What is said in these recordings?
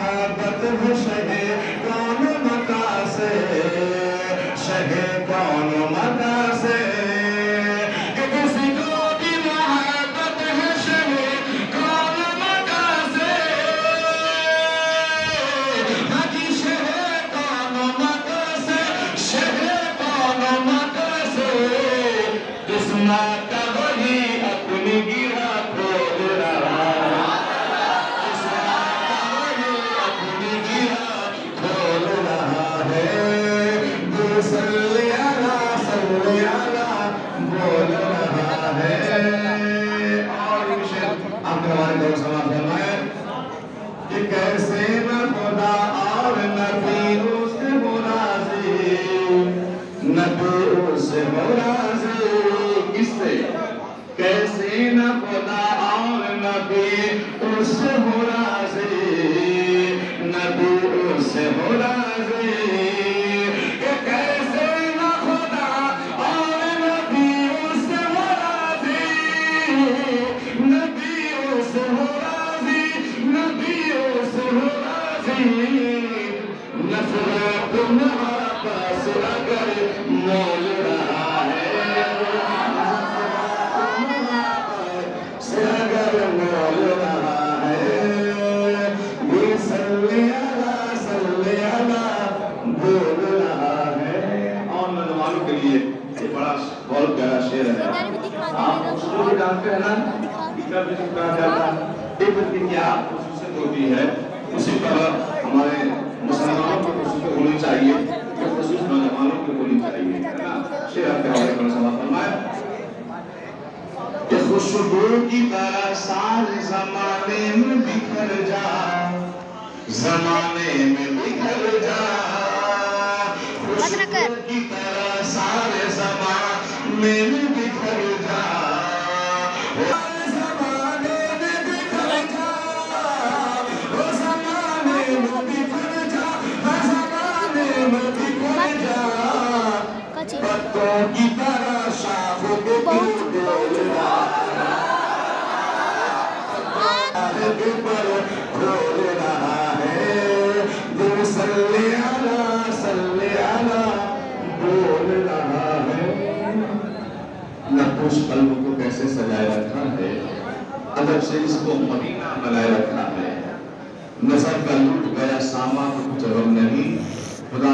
मोहब्बत है शहे कौन मका से, शहे कौन मका से, कि किसी को भी मोहब्बत है शहे कौन मका से, हाजी शहे कौन मका से, शहे कौन मका से, किस्मत का वही अपनी गिरा खोल रहा है, बोल रहा है। और आपने हमारे दौर समाज फरमाया कि कैसे न खुदा और नबी उससे हो राज़ी, नबी उससे हो राज़ी, किससे? कैसे न खुदा और नबी उससे हो राज़ी, नबी उससे हो राज़ी, कैसे न खुदा और नबी उससे हो राज़ी, नबी उससे हो राज़ी, नबी उससे हो राज़ी, नफ़रत मोहब्बत से अगर मोल रहा है, से अगर मोल रहा है, ये सल्ले अला बोल रहा है। और नौजवानों के लिए ये बड़ा बहुत प्यारा शेर है। आप उसको भी जानते हैं ना, इतना भी कहा जाता है एक व्यक्ति क्या खुशूसियत होती है, उसी तरह हमारे मुसलमानों की खुशूसियत होनी चाहिए, वो खुशूस नौजवानों की होनी चाहिए, है ना। शेर आपके हवाले पर समाप्त फरमाए कि खुशबू की तरह सारे ज़माने में बिखर जा, ज़माने में बिखर जा, खुशबू की तरह सारे ज़माने में बिखर जा, ज़माने में बिखर जा, ज़माने में बिखर जा, ज़माने में बिखर जा, पत्तों की तरह शाखों के बोल रहा पर खोल रहा है, दिल सल्ले अला बोल रहा है। नक्श कल्ब को कैसे सजाए रखा है, अदब से इसको मदीना बनाए रखा है, नजर का लूट गया सामा तो कुछ गम नहीं, खुदा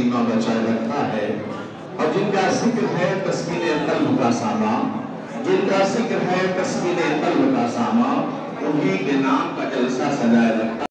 ईमान बचाए रखा है। और जिनका जिक्र है तस्कीने कल्ब का सामा, जिनका जिक्र है तस्कीने कल्ब का सामा, उन्हीं के नाम का जलसा सजाए रखा